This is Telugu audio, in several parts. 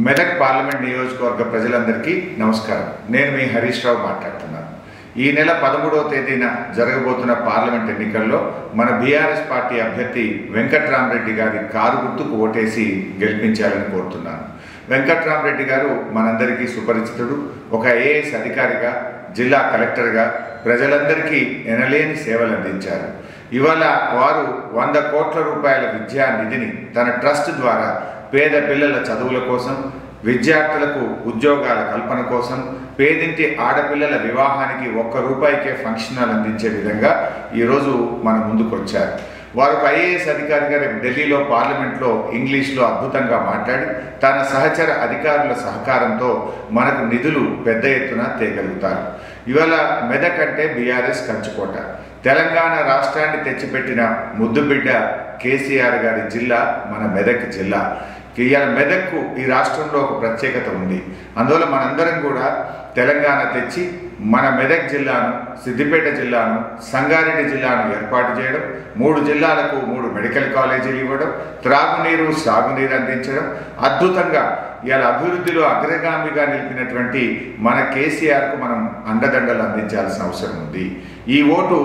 మెదక్ పార్లమెంట్ నియోజకవర్గ ప్రజలందరికీ నమస్కారం. నేను మీ హరీష్ రావు మాట్లాడుతున్నాను. ఈ నెల 13వ తేదీన జరగబోతున్న పార్లమెంట్ ఎన్నికల్లో మన బీఆర్ఎస్ పార్టీ అభ్యర్థి వెంకట్రామరెడ్డి గారి కారు గుర్తుకు ఓటేసి గెలిపించాలని కోరుతున్నాను. వెంకట్రామరెడ్డి గారు మనందరికీ సుపరిచితుడు. ఒక ఐఏఎస్ అధికారిగా, జిల్లా కలెక్టర్గా ప్రజలందరికీ ఎనలేని సేవలు అందించారు. ఇవాళ వారు 100 కోట్ల రూపాయల విద్యా నిధిని తన ట్రస్ట్ ద్వారా పేద పిల్లల చదువుల కోసం, విద్యార్థులకు ఉద్యోగాల కల్పన కోసం, పేదింటి ఆడపిల్లల వివాహానికి 1 రూపాయికే ఫంక్షన్ హాల్ అందించే విధంగా ఈరోజు మన ముందుకు వచ్చారు. వారు ఐఏఎస్ అధికారిగా రేపు ఢిల్లీలో పార్లమెంట్లో ఇంగ్లీష్లో అద్భుతంగా మాట్లాడి తన సహచర అధికారుల సహకారంతో మనకు నిధులు పెద్ద ఎత్తున తేగలుగుతారు. ఇవాళ మెదక్ అంటే బీఆర్ఎస్ కంచుకోట. తెలంగాణ రాష్ట్రాన్ని తెచ్చిపెట్టిన ముద్దుబిడ్డ కేసీఆర్ గారి జిల్లా మన మెదక్ జిల్లా. ఇవాళ మెదక్కు ఈ రాష్ట్రంలో ఒక ప్రత్యేకత ఉంది. అందువల్ల మనందరం కూడా తెలంగాణ తెచ్చి మన మెదక్ జిల్లాను, సిద్దిపేట జిల్లాను, సంగారెడ్డి జిల్లాను ఏర్పాటు చేయడం, 3 జిల్లాలకు 3 మెడికల్ కాలేజీలు ఇవ్వడం, త్రాగునీరు, సాగునీరు అందించడం, అద్భుతంగా ఇవాళ అభివృద్ధిలో అగ్రగామిగా నిలిపినటువంటి మన కేసీఆర్కు మనం అండదండలు అందించాల్సిన అవసరం ఉంది. ఈ ఓటు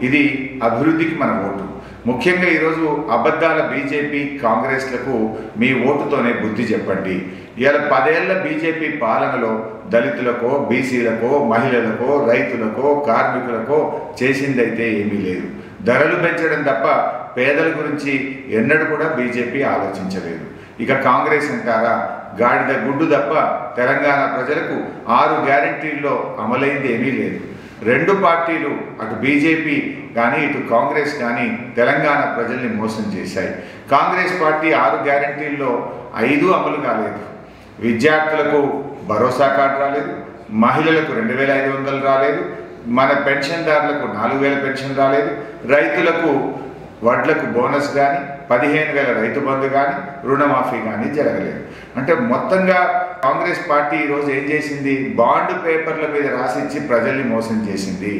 ఇది అభివృద్ధికి మన ఓటు. ముఖ్యంగా ఈరోజు అబద్ధాల బీజేపీ, కాంగ్రెస్లకు మీ ఓటుతోనే బుద్ధి చెప్పండి. ఇవాళ 10 ఏళ్ల బీజేపీ పాలనలో దళితులకో, బీసీలకో, మహిళలకో, రైతులకో, కార్మికులకో చేసిందైతే ఏమీ లేదు. ధరలు పెంచడం తప్ప పేదల గురించి ఎన్నడూ కూడా బీజేపీ ఆలోచించలేదు. ఇక కాంగ్రెస్ అంటారా, గాడిద గుడ్డు తప్ప తెలంగాణ ప్రజలకు 6 గ్యారంటీల్లో అమలైంది ఏమీ లేదు. 2 పార్టీలు, అటు బీజేపీ కానీ ఇటు కాంగ్రెస్ కానీ తెలంగాణ ప్రజల్ని మోసం చేశాయి. కాంగ్రెస్ పార్టీ 6 గ్యారంటీల్లో 5 అమలు కాలేదు. విద్యార్థులకు భరోసా కార్డు రాలేదు, మహిళలకు 2500 రాలేదు, మన పెన్షన్దారులకు 4000 పెన్షన్ రాలేదు, రైతులకు వడ్లకు బోనస్ కానీ, 15,000 రైతు బంధు కానీ, రుణమాఫీ కానీ జరగలేదు. అంటే మొత్తంగా కాంగ్రెస్ పార్టీ ఈరోజు ఏం చేసింది? బాండ్ పేపర్ల మీద రాసిచ్చి ప్రజల్ని మోసం చేసింది.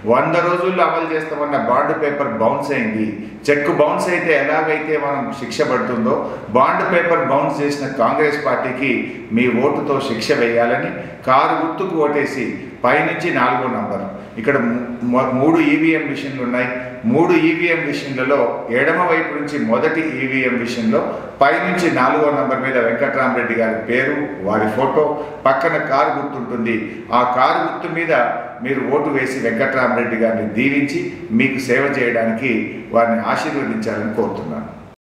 100 రోజుల్లో అమలు చేస్తామన్న బాండ్ పేపర్ బౌన్స్ అయింది. చెక్ బౌన్స్ అయితే ఎలాగైతే మనం శిక్ష పడుతుందో, బాండ్ పేపర్ బౌన్స్ చేసిన కాంగ్రెస్ పార్టీకి మీ ఓటుతో శిక్ష వేయాలని కారు గుర్తుకు ఓటేసి పైనుంచి 4వ నంబర్, ఇక్కడ 3 ఈవీఎం మిషన్లు ఉన్నాయి. 3 ఈవీఎం మిషన్లలో ఎడమ వైపు నుంచి మొదటి ఈవీఎం మిషన్లో పైనుంచి 4వ నంబర్ మీద వెంకట్రామరెడ్డి గారి పేరు, వారి ఫోటో, పక్కన కారు గుర్తుంటుంది. ఆ కారు గుర్తు మీద మీరు ఓటు వేసి వెంకట్రామరెడ్డి గారిని దీవించి మీకు సేవ చేయడానికి వారిని ఆశీర్వదించాలని కోరుతున్నాను.